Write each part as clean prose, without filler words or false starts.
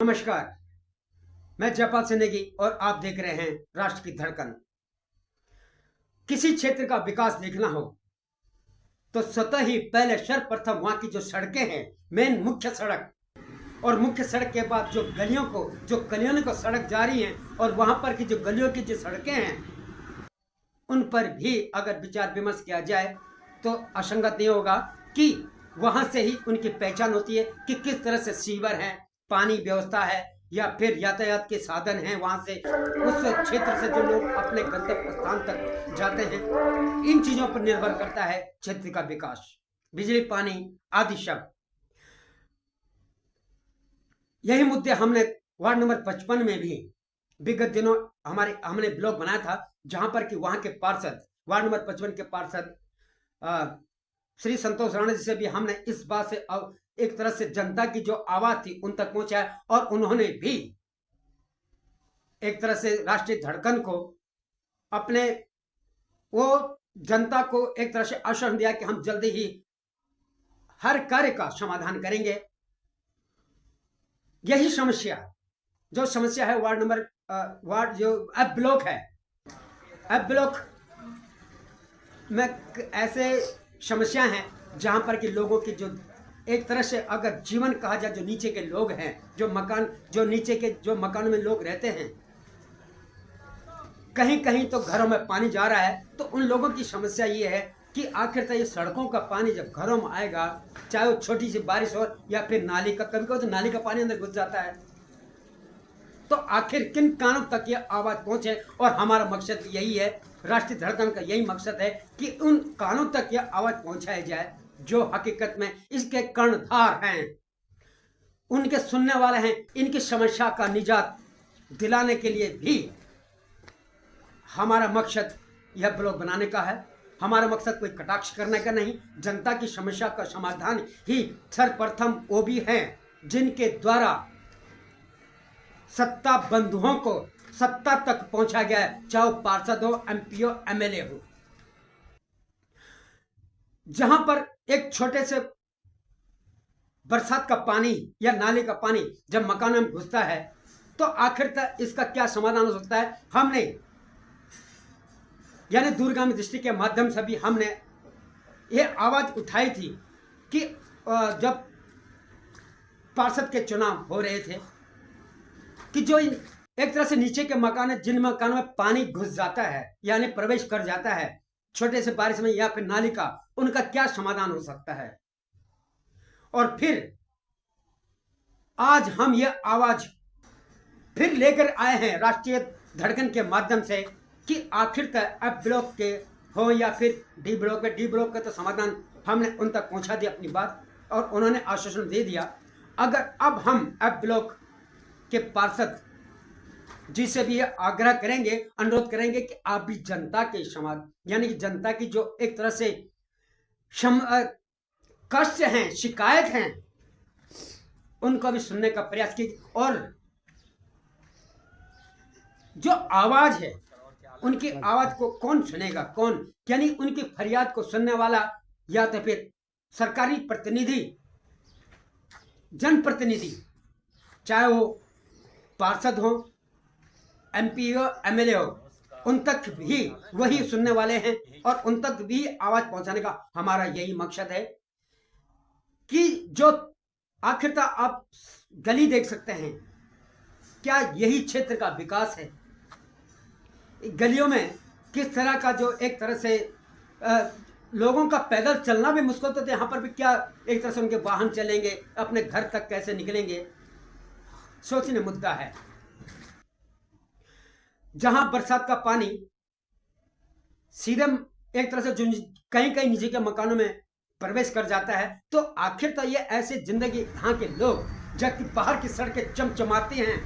नमस्कार। मैं जयपाल सिंह और आप देख रहे हैं राष्ट्र की धड़कन। किसी क्षेत्र का विकास देखना हो तो स्वतः ही पहले सर्वप्रथम वहां की जो सड़कें हैं, मेन मुख्य सड़क, और मुख्य सड़क के बाद जो गलियों को सड़क जा रही हैं और वहां पर की जो गलियों की जो सड़कें हैं उन पर भी अगर विचार विमर्श किया जाए तो असंगत नहीं होगा कि वहां से ही उनकी पहचान होती है कि किस तरह से सीवर है, पानी व्यवस्था है या फिर यातायात के साधन हैं। वहां से उस क्षेत्र से जो लोग अपने गंतव्य स्थान तक जाते हैं, इन चीजों पर निर्भर करता है क्षेत्र का विकास। बिजली, पानी आदि शब्द, यही मुद्दे हमने वार्ड नंबर 55 में भी विगत दिनों हमने ब्लॉग बनाया था, जहां पर कि वहां के पार्षद, वार्ड नंबर 55 के पार्षद श्री संतोष राणा जी से भी हमने इस बात से एक तरह से जनता की जो आवाज थी उन तक पहुंचाया और उन्होंने भी एक तरह से राष्ट्रीय धड़कन को अपने वो जनता को एक तरह से आश्वासन दिया कि हम जल्दी ही हर कार्य का समाधान करेंगे। यही समस्या है वार्ड जो एफ ब्लॉक है, एफ ब्लॉक में ऐसे समस्या हैं जहां पर कि लोगों की जो एक तरह से अगर जीवन कहा जाए, जो नीचे के लोग हैं, जो नीचे के जो मकान में लोग रहते हैं, कहीं कहीं तो घरों में पानी जा रहा है। तो उन लोगों की समस्या ये है कि आखिर ये सड़कों का पानी जब घरों में आएगा, चाहे वो छोटी सी बारिश हो या फिर नाली का, कभी कभी तो नाली का पानी अंदर घुस जाता है, तो आखिर किन कानों तक ये आवाज पहुंचे। और हमारा मकसद यही है, राष्ट्रीय धड़कन का यही मकसद है कि उन कानों तक यह आवाज पहुंचाई जाए जो हकीकत में इसके कर्णधार हैं, उनके सुनने वाले हैं। इनकी समस्या का निजात दिलाने के लिए भी हमारा मकसद यह ब्लॉग बनाने का है। हमारा मकसद कोई कटाक्ष करने का नहीं, जनता की समस्या का समाधान ही सर्वप्रथम वो भी है जिनके द्वारा सत्ता बंधुओं को सत्ता तक पहुंचा गया है, चाहे पार्षद हो, एमपी हो, एमएलए हो। जहां पर एक छोटे से बरसात का पानी या नाले का पानी जब मकान में घुसता है तो आखिर तक इसका क्या समाधान हो सकता है। हमने यानी दूरगामी दृष्टि के माध्यम से भी हमने ये आवाज उठाई थी कि जब पार्षद के चुनाव हो रहे थे कि जो एक तरह से नीचे के मकान है, जिन मकानों में पानी घुस जाता है यानी प्रवेश कर जाता है छोटे से बारिश में या फिर नाली का, उनका क्या समाधान हो सकता है। और फिर आज हम ये आवाज फिर लेकर आए हैं राष्ट्रीय धड़कन के माध्यम से कि आखिर तक एफ ब्लॉक के हो या फिर डी ब्लॉक का तो समाधान हमने उन तक पहुंचा दिया अपनी बात, और उन्होंने आश्वासन दे दिया। अगर अब हम एफ ब्लॉक के पार्षद जी से भी आग्रह करेंगे, अनुरोध करेंगे कि आप भी जनता के समाज यानी कि जनता की जो एक तरह से कष्ट हैं, शिकायत हैं, उनको भी सुनने का प्रयास कीजिए। और जो आवाज है उनकी आवाज को कौन सुनेगा, कौन, यानी उनकी फरियाद को सुनने वाला या तो फिर सरकारी प्रतिनिधि, जनप्रतिनिधि, चाहे वो पार्षद हो, एमपी हो, एमएलए हो, उन तक भी वही सुनने वाले हैं और उन तक भी आवाज पहुंचाने का हमारा यही मकसद है कि जो आखिर तक आप गली देख सकते हैं, क्या यही क्षेत्र का विकास है। गलियों में किस तरह का जो एक तरह से लोगों का पैदल चलना भी मुश्किल, तो यहाँ पर भी क्या एक तरह से उनके वाहन चलेंगे, अपने घर तक कैसे निकलेंगे, सोचने मुद्दा है। जहां बरसात का पानी सीधे एक तरह से जो कहीं कहीं निजी के मकानों में प्रवेश कर जाता है, तो आखिर तो ये ऐसे जिंदगी यहाँ के लोग जबकि बाहर की सड़कें चमचमाती हैं,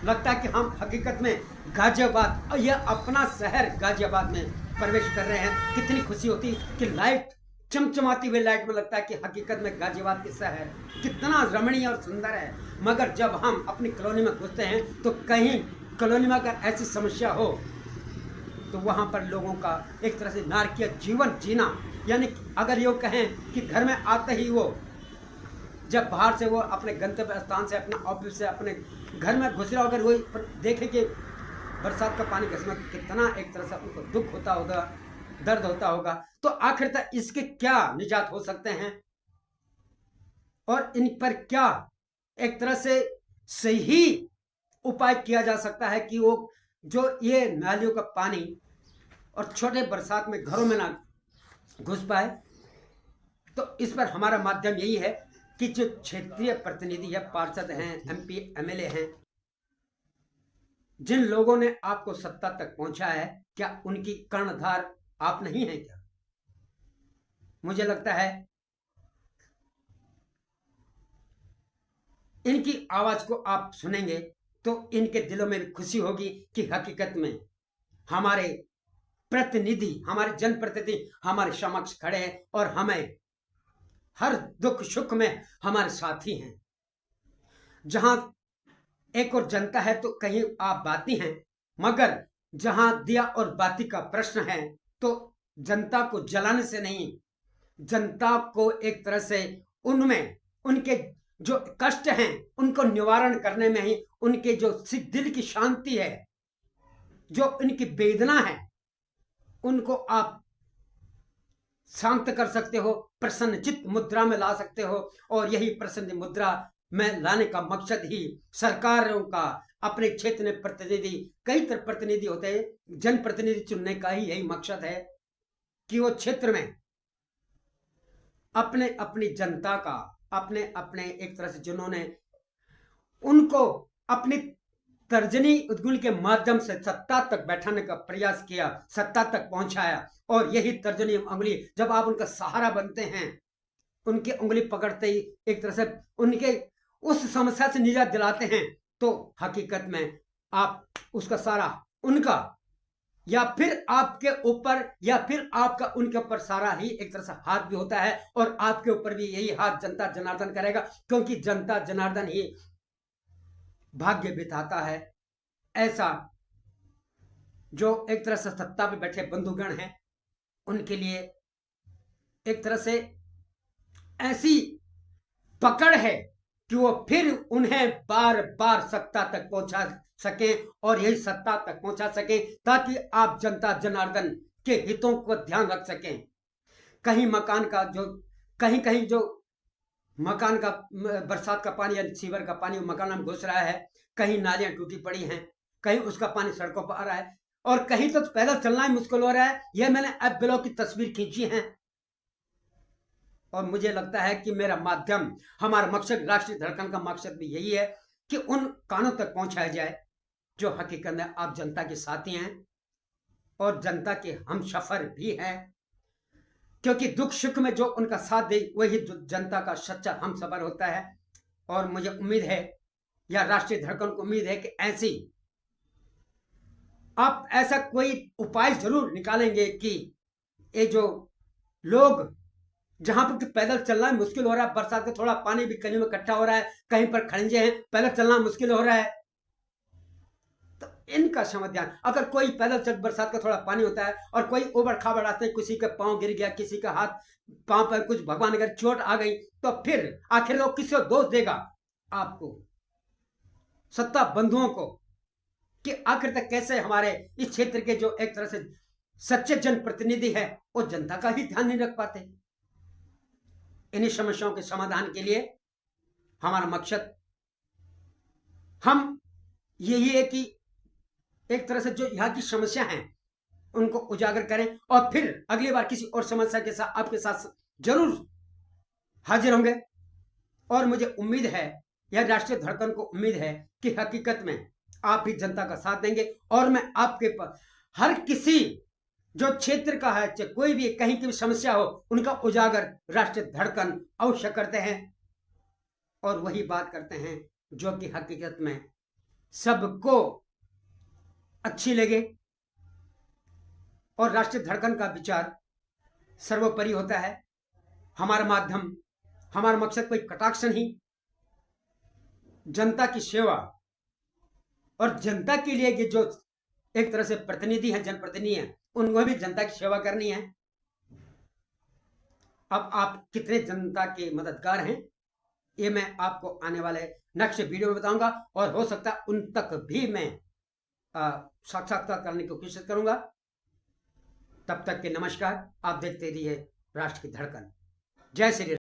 लगता है कि हम हकीकत में गाजियाबाद, यह अपना शहर गाजियाबाद में प्रवेश कर रहे हैं। कितनी खुशी होती कि लाइट चमचमाती हुई लाइट में लगता है कि हकीकत में गाजियाबाद के शहर कितना रमणीय और सुंदर है। मगर जब हम अपनी कॉलोनी में घुसते हैं तो कहीं कॉलोनी में अगर ऐसी समस्या हो तो वहां पर लोगों का एक तरह से नारकीय जीवन जीना, यानी अगर ये कहें कि घर में आते ही वो जब बाहर से वो अपने गंतव्य स्थान से, अपना ऑफिस से, अपने घर में घुस रहा होकर वो देखे कि बरसात का पानी घसना, कितना एक तरह से उनको दुख होता होगा, दर्द होता होगा। तो आखिर तक इसके क्या निजात हो सकते हैं और इन पर क्या एक तरह से सही उपाय किया जा सकता है कि वो जो ये नालियों का पानी और छोटे बरसात में घरों में ना घुस पाए। तो इस पर हमारा माध्यम यही है कि जो क्षेत्रीय प्रतिनिधि है, पार्षद हैं, एमपी एमएलए हैं, जिन लोगों ने आपको सत्ता तक पहुंचा है, क्या उनकी कर्णधार आप नहीं हैं क्या? मुझे लगता है इनकी आवाज को आप सुनेंगे तो इनके दिलों में भी खुशी होगी कि हकीकत में हमारे प्रतिनिधि, हमारे जनप्रतिनिधि हमारे समक्ष खड़े हैं और हमें हर दुख सुख में हमारे साथी हैं। जहां एक और जनता है तो कहीं आप बाती हैं, मगर जहां दिया और बाती का प्रश्न है तो जनता को जलाने से नहीं, जनता को एक तरह से उनमें उनके जो कष्ट हैं उनको निवारण करने में ही, उनके जो दिल की शांति है, जो उनकी वेदना है, उनको आप शांत कर सकते हो, प्रसन्नचित मुद्रा में ला सकते हो। और यही प्रसन्न मुद्रा में लाने का मकसद ही सरकारों का, अपने क्षेत्र में प्रतिनिधि, कई तरह प्रतिनिधि होते हैं, जनप्रतिनिधि चुनने का ही यही मकसद है कि वो क्षेत्र में अपने अपनी जनता का, अपने अपने एक तरह से जिन्होंने उनको अपनी तर्जनी उद्गुल के माध्यम से सत्ता तक बैठाने का प्रयास किया, सत्ता तक पहुंचाया, और यही तर्जनी उंगली जब आप उनका सहारा बनते हैं, उनकी उंगली पकड़ते ही एक तरह से उनके उस समस्या से निजात दिलाते हैं, तो हकीकत में आप उसका सारा उनका या फिर आपके ऊपर या फिर आपका उनके ऊपर सारा ही एक तरह से हाथ भी होता है, और आपके ऊपर भी यही हाथ जनता जनार्दन करेगा, क्योंकि जनता जनार्दन ही भाग्य बिताता है। ऐसा जो एक तरह से सत्ता पे बैठे बंधुगण हैं उनके लिए एक तरह से ऐसी पकड़ है कि वो फिर उन्हें बार बार सत्ता तक पहुंचा सके, और यही सत्ता तक पहुंचा सके ताकि आप जनता जनार्दन के हितों को ध्यान रख सकें। कहीं मकान का जो कहीं कहीं जो मकान का बरसात का पानी या सीवर का पानी मकान में घुस रहा है, कहीं नालियां टूटी पड़ी हैं, कहीं उसका पानी सड़कों पर आ रहा है, और कहीं तो पैदल चलना ही मुश्किल हो रहा है। यह मैंने एफ ब्लॉक की तस्वीर खींची है, और मुझे लगता है कि मेरा माध्यम, हमारा मकसद, राष्ट्रीय धड़कन का मकसद भी यही है कि उन कानों तक पहुंचाया जाए जो हकीकत में आप जनता के साथी हैं और जनता के हम सफर भी हैं, क्योंकि दुख सुख में जो उनका साथ दे वही जनता का सच्चा हम सफर होता है। और मुझे उम्मीद है, या राष्ट्रीय धड़कन को उम्मीद है, कि ऐसी आप ऐसा कोई उपाय जरूर निकालेंगे कि ये जो लोग जहां पर पैदल चलना मुश्किल हो रहा है, बरसात का थोड़ा पानी भी कहीं में इकट्ठा हो रहा है, कहीं पर खड़ंजे हैं, पैदल चलना मुश्किल हो रहा है, तो इनका समाधान, अगर कोई पैदल चल बरसात का थोड़ा पानी होता है और कोई उबड़ खाबड़ रास्ते, किसी का पांव गिर गया, किसी का हाथ पांव पर कुछ भगवान अगर चोट आ गई, तो फिर आखिर वो किसको दोष देगा? आपको, सत्ता बंधुओं को, कि आखिर तक कैसे हमारे इस क्षेत्र के जो एक तरह से सच्चे जनप्रतिनिधि है वो जनता का ही ध्यान नहीं रख पाते। इन्हीं समस्याओं के समाधान के लिए हमारा मकसद हम यही है कि एक तरह से जो यहाँ की समस्या है उनको उजागर करें, और फिर अगली बार किसी और समस्या के साथ आपके साथ जरूर हाजिर होंगे। और मुझे उम्मीद है, यह राष्ट्रीय धड़कन को उम्मीद है कि हकीकत में आप भी जनता का साथ देंगे, और मैं आपके पर हर किसी जो क्षेत्र का है, चाहे कोई भी कहीं की भी समस्या हो, उनका उजागर राष्ट्रीय धड़कन अवश्य करते हैं, और वही बात करते हैं जो कि हकीकत में सबको अच्छी लगे। और राष्ट्रीय धड़कन का विचार सर्वोपरि होता है। हमारा माध्यम, हमारा मकसद कोई कटाक्ष नहीं, जनता की सेवा, और जनता के लिए कि जो एक तरह से प्रतिनिधि हैं, जनप्रतिनिधि हैं, उनको भी जनता की सेवा करनी है। अब आप कितने जनता के मददगार हैं ये मैं आपको आने वाले नेक्स्ट वीडियो में बताऊंगा, और हो सकता है उन तक भी मैं साक्षात्कार करने की कोशिश करूंगा। तब तक के नमस्कार। आप देखते रहिए राष्ट्र की धड़कन। जय श्री राम।